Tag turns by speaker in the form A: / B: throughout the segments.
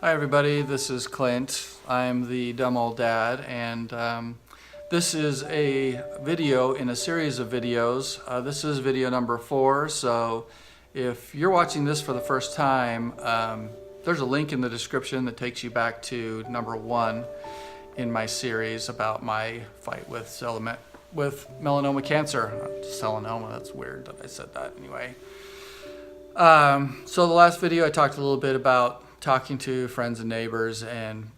A: Hi everybody, this is Clint. I'm the dumb old dad, and this is a video in a series of videos. This is video number 4, so if you're watching this for the first time, there's a link in the description that takes you back to number 1 in my series about my fight with melanoma cancer. Not selenoma, that's weird that I said that anyway. So the last video I talked a little bit about talking to friends and neighbors and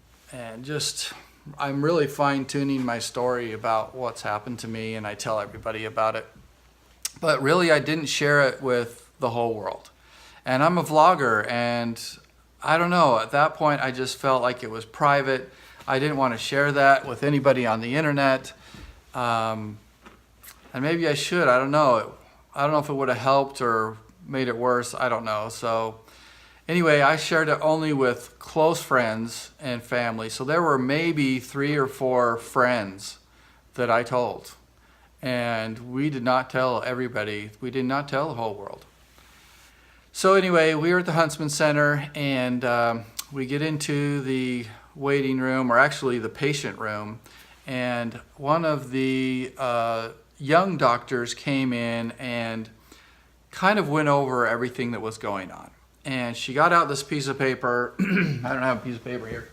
A: just I'm really fine-tuning my story about what's happened to me, and I tell everybody about it. But really I didn't share it with the whole world. And I'm a vlogger, and I don't know, at that point I just felt like it was private. I didn't want to share that with anybody on the internet. And maybe I should, I don't know. I don't know if it would have helped or made it worse, I don't know. So anyway, I shared it only with close friends and family. So there were maybe 3 or 4 friends that I told. And we did not tell everybody. We did not tell the whole world. So anyway, we were at the Huntsman Center, and we get into the waiting room, or actually the patient room. And one of the young doctors came in and kind of went over everything that was going on. And she got out this piece of paper. I don't have a piece of paper here.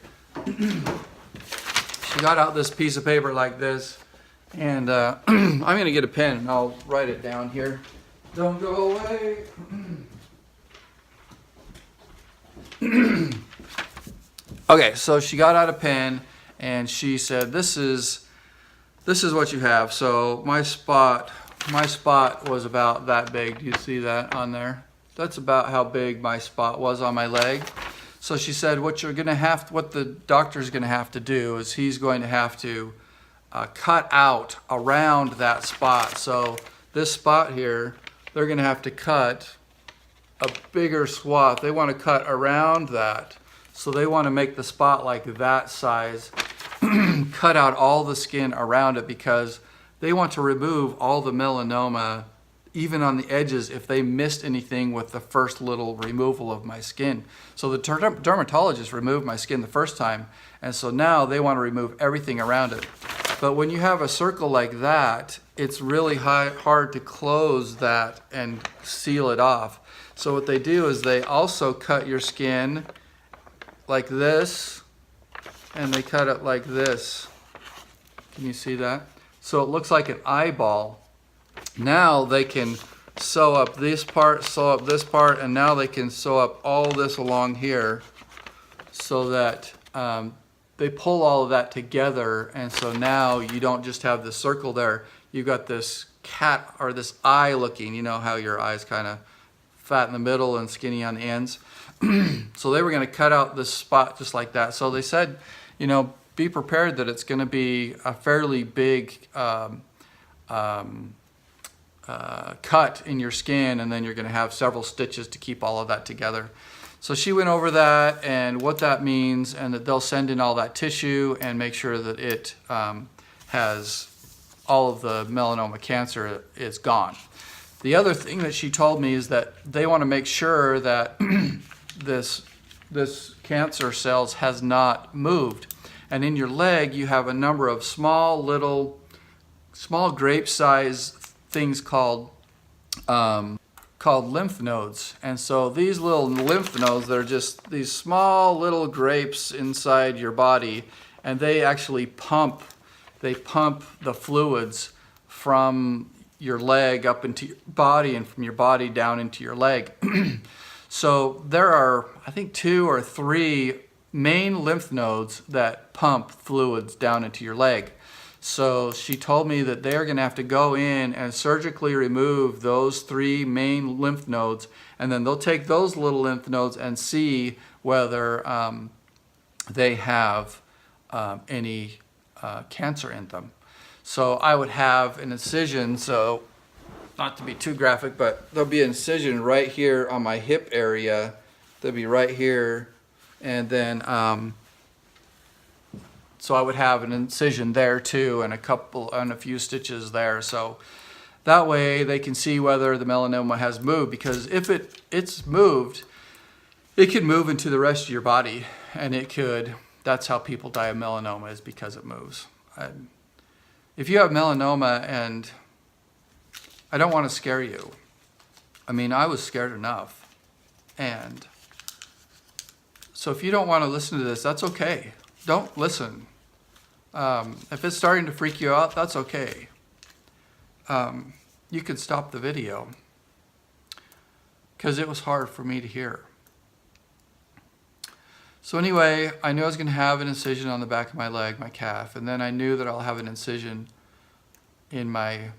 A: She got out this piece of paper like this. And I'm going to get a pen and I'll write it down here. Don't go away. Okay, so she got out a pen and she said, this is what you have. So my spot was about that big. Do you see that on there? That's about how big my spot was on my leg. So she said, what the doctor's gonna have to do is he's going to have to cut out around that spot. So this spot here, they're gonna have to cut a bigger swath. They want to cut around that. So they want to make the spot like that size, cut out all the skin around it, because they want to remove all the melanoma, even on the edges, if they missed anything with the first little removal of my skin. So the dermatologist removed my skin the first time, and so now they want to remove everything around it. But when you have a circle like that, it's really hard to close that and seal it off. So what they do is they also cut your skin like this, and they cut it like this. Can you see that? So it looks like an eyeball. Now they can sew up this part, sew up this part, and now they can sew up all this along here so that they pull all of that together. And so now you don't just have the circle there, you've got this cat or this eye looking, you know how your eye's kind of fat in the middle and skinny on the ends. So they were going to cut out this spot just like that. So they said, you know, be prepared that it's going to be a fairly big cut in your skin, and then you're going to have several stitches to keep all of that together. So she went over that and what that means, and that they'll send in all that tissue and make sure that it has all of the melanoma cancer is gone. The other thing that she told me is that they want to make sure that this cancer cells has not moved. And in your leg you have a number of small grape size things called lymph nodes. And so these little lymph nodes, they're just these small little grapes inside your body, and they actually pump the fluids from your leg up into your body, and from your body down into your leg. So there are, I think, 2 or 3 main lymph nodes that pump fluids down into your leg. So she told me that they're going to have to go in and surgically remove those 3 main lymph nodes, and then they'll take those little lymph nodes and see whether they have any cancer in them. So I would have an incision, so not to be too graphic, but there'll be an incision right here on my hip area. There'll be right here, and then so I would have an incision there too, and a few stitches there. So that way they can see whether the melanoma has moved, because if it's moved, it can move into the rest of your body. and that's how people die of melanoma, is because it moves. If you have melanoma, and I don't want to scare you. I mean, I was scared enough. And so if you don't want to listen to this, that's okay. Don't listen. If it's starting to freak you out, that's okay. You can stop the video, because it was hard for me to hear. So anyway, I knew I was going to have an incision on the back of my leg, my calf, and then I knew that I'll have an incision in my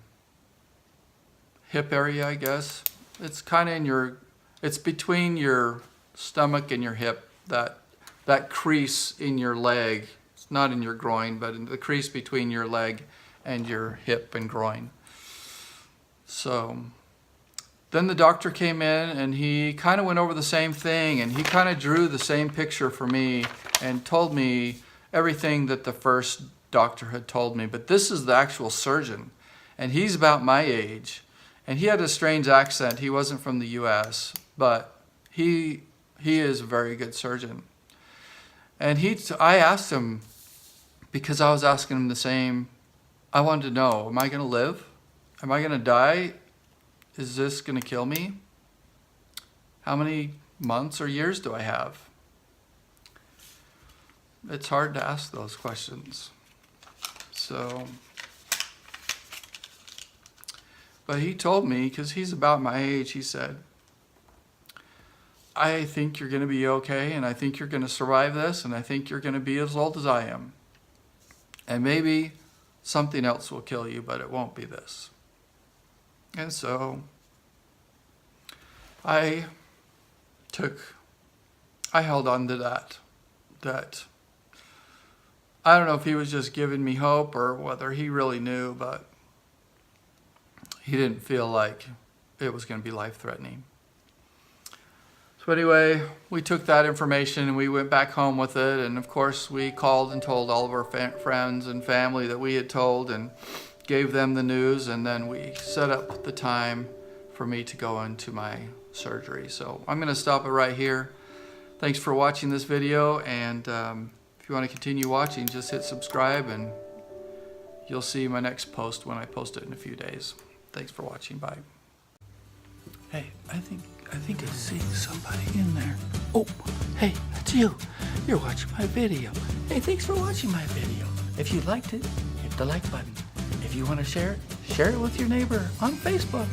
A: hip area, I guess. It's kind of it's between your stomach and your hip, that crease in your leg. It's not in your groin, but in the crease between your leg and your hip and groin. So then the doctor came in, and he kind of went over the same thing, and he kind of drew the same picture for me and told me everything that the first doctor had told me. But this is the actual surgeon, and he's about my age, and he had a strange accent. He wasn't from the US, but he is a very good surgeon. And I asked him, because I was asking him the same, I wanted to know, am I going to live? Am I going to die? Is this going to kill me? How many months or years do I have? It's hard to ask those questions. But he told me, because he's about my age, he said, I think you're going to be okay, and I think you're going to survive this, and I think you're going to be as old as I am. And maybe something else will kill you, but it won't be this. And so I held on to that I don't know if he was just giving me hope or whether he really knew, but he didn't feel like it was going to be life-threatening. So anyway, we took that information and we went back home with it, and of course we called and told all of our friends and family that we had told, and gave them the news, and then we set up the time for me to go into my surgery. So I'm going to stop it right here. Thanks for watching this video, and if you want to continue watching, just hit subscribe, and you'll see my next post when I post it in a few days. Thanks for watching. Bye. Hey, I think I see somebody in there. Oh, hey, that's you. You're watching my video. Hey, thanks for watching my video. If you liked it, hit the like button. If you want to share it with your neighbor on Facebook.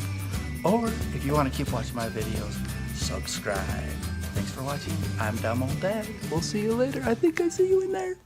A: Or if you want to keep watching my videos, subscribe. Thanks for watching. I'm Dumb Old Dad. We'll see you later. I think I see you in there.